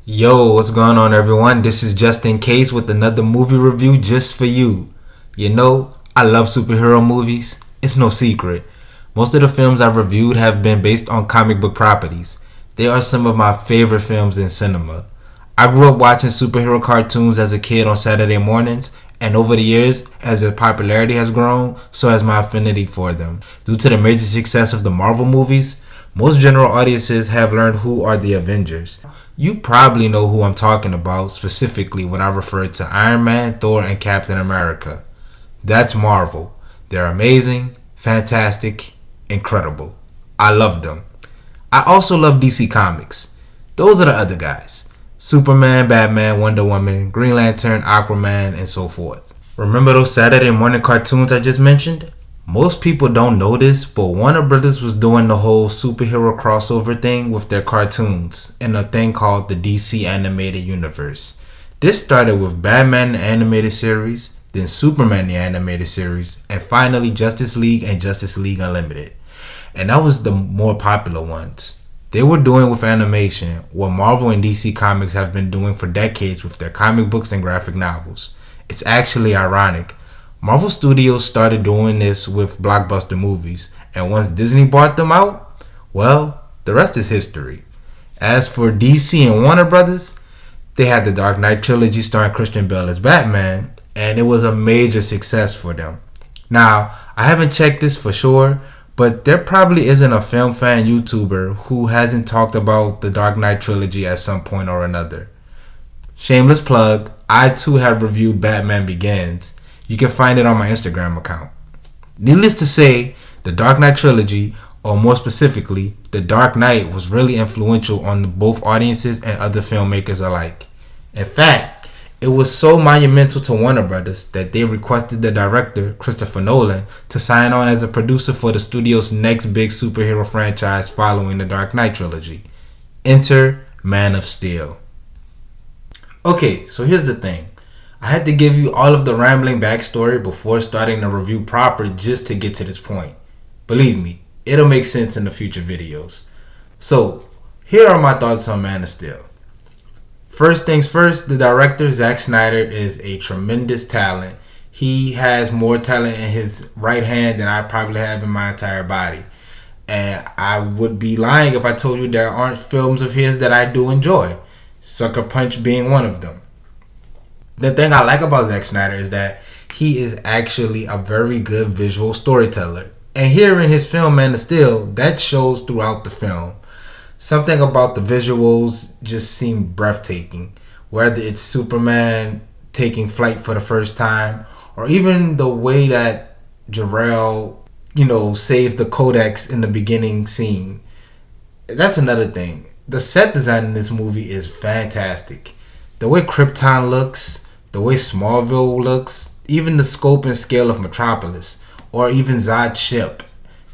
Yo, what's going on, everyone? This is Just in Case with another movie review just for you. You know, I love superhero movies. It's no secret. Most of the films I've reviewed have been based on comic book properties. They are some of my favorite films in cinema. I grew up watching superhero cartoons as a kid on Saturday mornings, and over the years, as their popularity has grown, so has my affinity for them. Due to the major success of the Marvel movies, most general audiences have learned who are the Avengers. You probably know who I'm talking about specifically when I refer to Iron Man, Thor, and Captain America. That's Marvel. They're amazing, fantastic, incredible. I love them. I also love DC Comics. Those are the other guys: Superman, Batman, Wonder Woman, Green Lantern, Aquaman, and so forth. Remember those Saturday morning cartoons I just mentioned? Most people don't know this, but Warner Brothers was doing the whole superhero crossover thing with their cartoons in a thing called the DC Animated Universe. This started with Batman the Animated Series, then Superman the Animated Series, and finally Justice League and Justice League Unlimited. And that was the more popular ones. They were doing with animation what Marvel and DC Comics have been doing for decades with their comic books and graphic novels. It's actually ironic. Marvel Studios started doing this with blockbuster movies, and once Disney bought them out, well, the rest is history. As for DC and Warner Brothers, they had the Dark Knight trilogy starring Christian Bale as Batman, and it was a major success for them. Now, I haven't checked this for sure, but there probably isn't a film fan YouTuber who hasn't talked about the Dark Knight trilogy at some point or another. Shameless plug, I too have reviewed Batman Begins. You can find it on my Instagram account. Needless to say, the Dark Knight trilogy, or more specifically, The Dark Knight, was really influential on both audiences and other filmmakers alike. In fact, it was so monumental to Warner Brothers that they requested the director, Christopher Nolan, to sign on as a producer for the studio's next big superhero franchise following the Dark Knight trilogy. Enter Man of Steel. Okay, so here's the thing. I had to give you all of the rambling backstory before starting the review proper just to get to this point. Believe me, it'll make sense in the future videos. So, here are my thoughts on Man of Steel. First things first, the director, Zack Snyder, is a tremendous talent. He has more talent in his right hand than I probably have in my entire body. And I would be lying if I told you there aren't films of his that I do enjoy, Sucker Punch being one of them. The thing I like about Zack Snyder is that he is actually a very good visual storyteller. And here in his film Man of Steel, that shows throughout the film. Something about the visuals just seem breathtaking. Whether it's Superman taking flight for the first time, or even the way that Jor-El, saves the Codex in the beginning scene. That's another thing. The set design in this movie is fantastic. The way Krypton looks, the way Smallville looks, even the scope and scale of Metropolis, or even Zod's ship.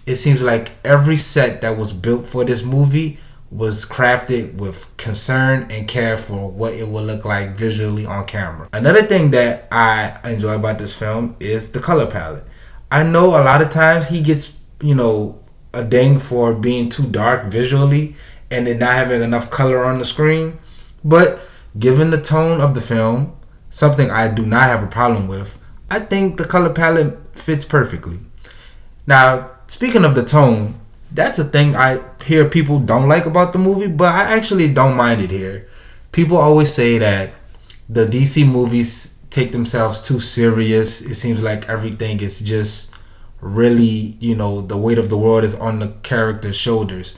It seems like every set that was built for this movie was crafted with concern and care for what it will look like visually on camera. Another thing that I enjoy about this film is the color palette. I know a lot of times he gets, a ding for being too dark visually and then not having enough color on the screen, but given the tone of the film, something I do not have a problem with, I think the color palette fits perfectly. Now, speaking of the tone, that's a thing I hear people don't like about the movie, but I actually don't mind it here. People always say that the DC movies take themselves too serious. It seems like everything is just really, the weight of the world is on the character's shoulders.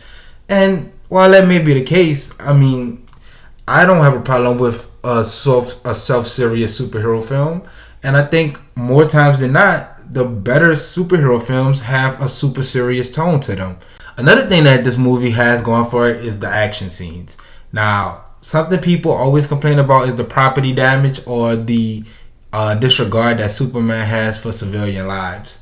And while that may be the case, I don't have a problem with a self-serious superhero film, and I think more times than not, the better superhero films have a super serious tone to them. Another thing that this movie has going for it is the action scenes. Now, something people always complain about is the property damage or the disregard that Superman has for civilian lives.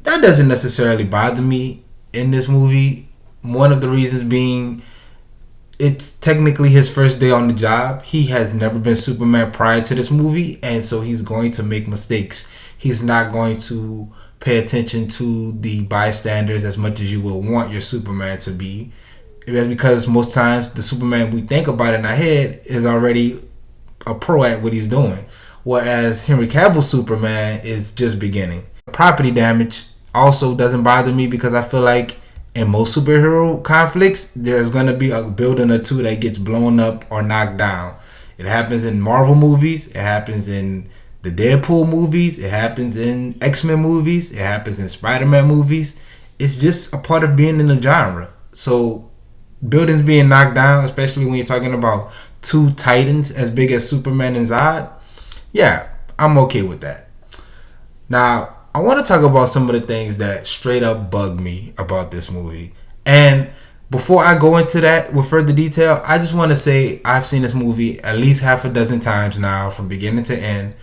That doesn't necessarily bother me in this movie. One of the reasons being, it's technically his first day on the job. He has never been Superman prior to this movie, and so he's going to make mistakes. He's not going to pay attention to the bystanders as much as you would want your Superman to be. It's because most times the Superman we think about in our head is already a pro at what he's doing, whereas Henry Cavill's Superman is just beginning. Property damage also doesn't bother me because I feel like in most superhero conflicts, there's going to be a building or two that gets blown up or knocked down. It happens in Marvel movies. It happens in the Deadpool movies. It happens in X-Men movies. It happens in Spider-Man movies. It's just a part of being in the genre. So buildings being knocked down, especially when you're talking about two titans as big as Superman and Zod, yeah, I'm okay with that. Now, I want to talk about some of the things that straight up bug me about this movie. And before I go into that with further detail, I just want to say I've seen this movie at least half a dozen times now from beginning to end.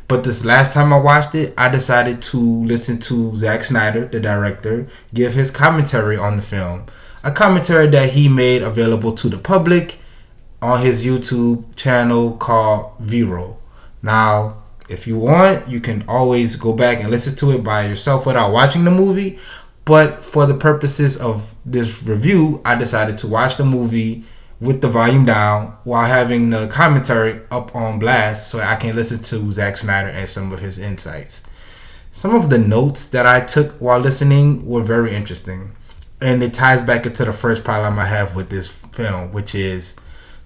But this last time I watched it, I decided to listen to Zack Snyder, the director, give his commentary on the film. A commentary that he made available to the public on his YouTube channel called V-Roll. Now, if you want, you can always go back and listen to it by yourself without watching the movie. But for the purposes of this review, I decided to watch the movie with the volume down while having the commentary up on blast so I can listen to Zack Snyder and some of his insights. Some of the notes that I took while listening were very interesting. And it ties back into the first problem I have with this film, which is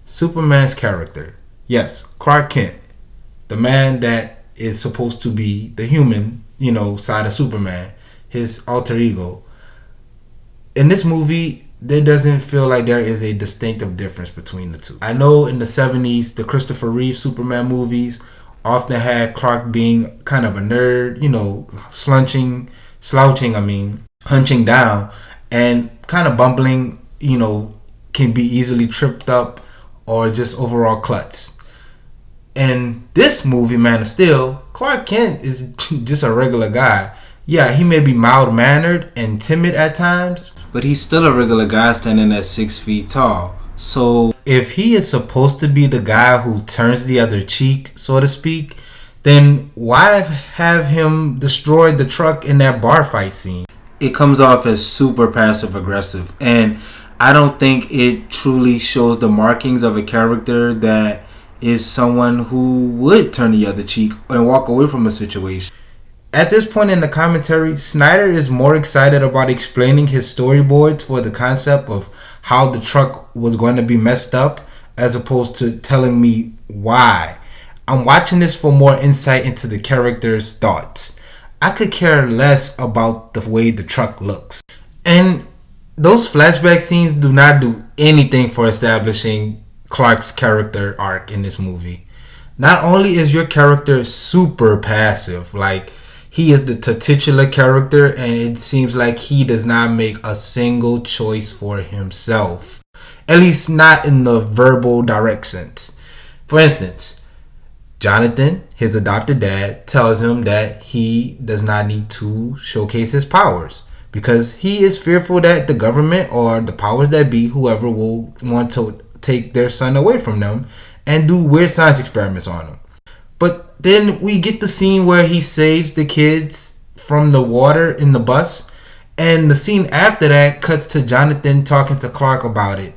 Superman's character. Yes, Clark Kent, the man that is supposed to be the human, side of Superman, his alter ego. In this movie, there doesn't feel like there is a distinctive difference between the two. I know in the 70s, the Christopher Reeve Superman movies often had Clark being kind of a nerd, hunching down and kind of bumbling, can be easily tripped up or just overall klutz. In this movie, Man of Steel, Clark Kent is just a regular guy. Yeah, he may be mild-mannered and timid at times, but he's still a regular guy standing at 6 feet tall. So if he is supposed to be the guy who turns the other cheek, so to speak, then why have him destroy the truck in that bar fight scene? It comes off as super passive-aggressive, and I don't think it truly shows the markings of a character that is someone who would turn the other cheek and walk away from a situation. At this point in the commentary, Snyder is more excited about explaining his storyboards for the concept of how the truck was going to be messed up as opposed to telling me why. I'm watching this for more insight into the character's thoughts. I could care less about the way the truck looks. And those flashback scenes do not do anything for establishing Clark's character arc in this movie. Not only is your character super passive, like he is the titular character and it seems like he does not make a single choice for himself. At least not in the verbal direct sense. For instance, Jonathan, his adopted dad, tells him that he does not need to showcase his powers because he is fearful that the government or the powers that be, whoever, will want to take their son away from them and do weird science experiments on him. But then we get the scene where he saves the kids from the water in the bus, and the scene after that cuts to Jonathan talking to Clark about it.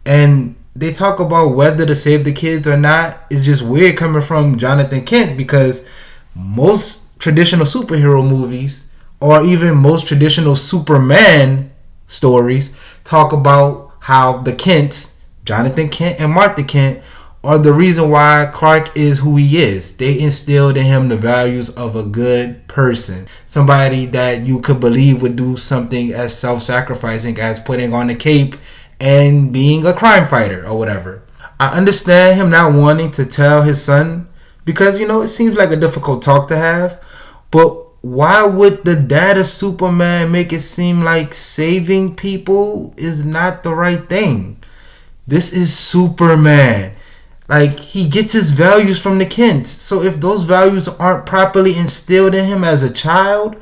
And they talk about whether to save the kids or not. It's just weird coming from Jonathan Kent because most traditional superhero movies or even most traditional Superman stories talk about how the Kents, Jonathan Kent and Martha Kent, are the reason why Clark is who he is. They instilled in him the values of a good person. Somebody that you could believe would do something as self-sacrificing as putting on a cape and being a crime fighter or whatever. I understand him not wanting to tell his son because, it seems like a difficult talk to have. But why would the dad of Superman make it seem like saving people is not the right thing? This is Superman. Like, he gets his values from the Kents. So if those values aren't properly instilled in him as a child,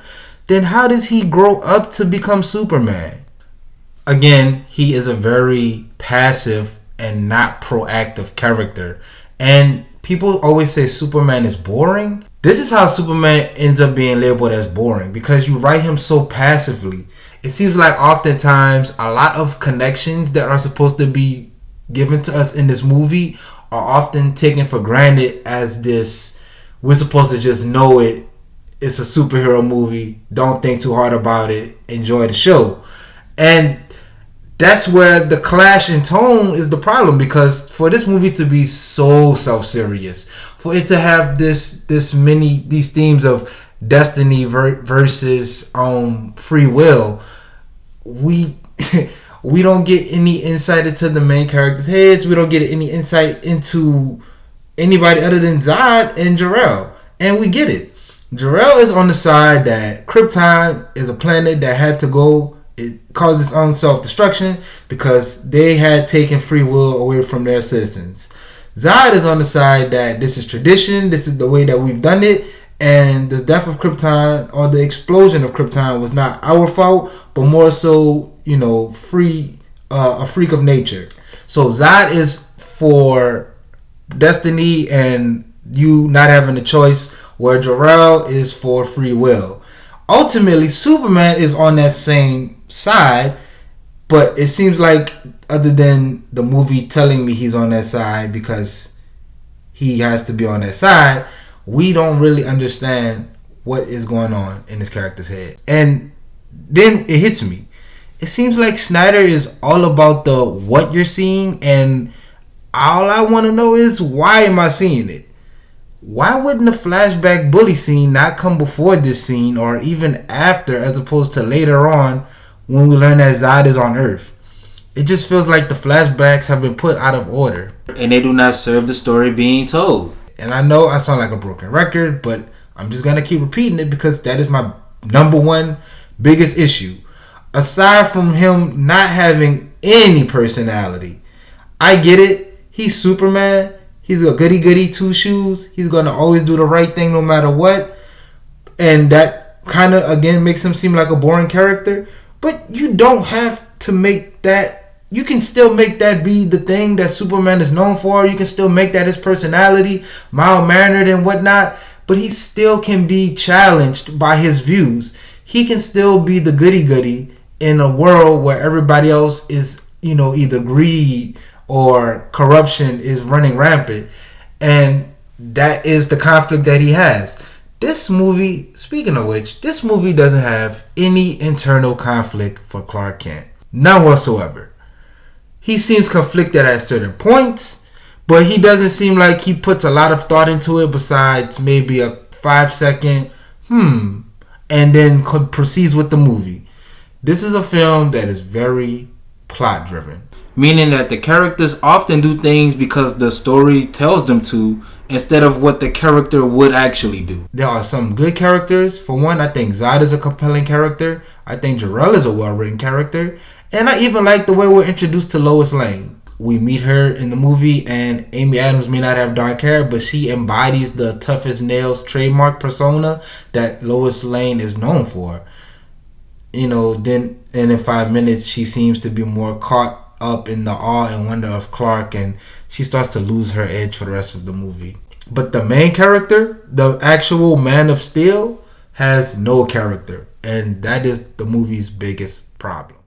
then how does he grow up to become Superman? Again, he is a very passive and not proactive character. And people always say Superman is boring. This is how Superman ends up being labeled as boring because you write him so passively. it seems like oftentimes a lot of connections that are supposed to be given to us in this movie are often taken for granted as this, we're supposed to just know it. It's a superhero movie. Don't think too hard about it. Enjoy the show. And that's where the clash in tone is the problem, because for this movie to be so self-serious, for it to have these themes of destiny versus free will, we we don't get any insight into the main characters' heads. We don't get any insight into anybody other than Zod and Jor-El. And we get it. Jor-El is on the side that Krypton is a planet that had to go. It caused its own self-destruction because they had taken free will away from their citizens. Zod is on the side that this is tradition, this is the way that we've done it, and the death of Krypton or the explosion of Krypton was not our fault, but more so, a freak of nature. So Zod is for destiny and you not having a choice, where Jor-El is for free will. Ultimately, Superman is on that same side, but it seems like, other than the movie telling me he's on that side because he has to be on that side, we don't really understand what is going on in this character's head. And then it hits me. It seems like Snyder is all about the what you're seeing, and all I want to know is, why am I seeing it? Why wouldn't the flashback bully scene not come before this scene, or even after, as opposed to later on when we learn that Zod is on Earth? It just feels like the flashbacks have been put out of order, and they do not serve the story being told. And I know I sound like a broken record, but I'm just gonna keep repeating it because that is my number one biggest issue. Aside from him not having any personality, I get it. He's Superman. He's a goody two shoes. He's gonna always do the right thing no matter what, and that kind of again makes him seem like a boring character. But you don't have to make that. You can still make that be the thing that Superman is known for. You can still make that his personality, mild-mannered and whatnot. But he still can be challenged by his views. He can still be the goody in a world where everybody else is, either greed or corruption is running rampant. And that is the conflict that he has. This movie, speaking of which, this movie doesn't have any internal conflict for Clark Kent. None whatsoever. He seems conflicted at certain points, but he doesn't seem like he puts a lot of thought into it besides maybe a 5-second and then proceeds with the movie. This is a film that is very plot driven, meaning that the characters often do things because the story tells them to, instead of what the character would actually do. There are some good characters. For one, I think Zod is a compelling character. I think Jor-El is a well-written character. And I even like the way we're introduced to Lois Lane. We meet her in the movie, and Amy Adams may not have dark hair, but she embodies the toughest nails trademark persona that Lois Lane is known for. Then and in 5 minutes, she seems to be more caught up in the awe and wonder of Clark, and she starts to lose her edge for the rest of the movie. But the main character, the actual Man of Steel, has no character, and that is the movie's biggest problem.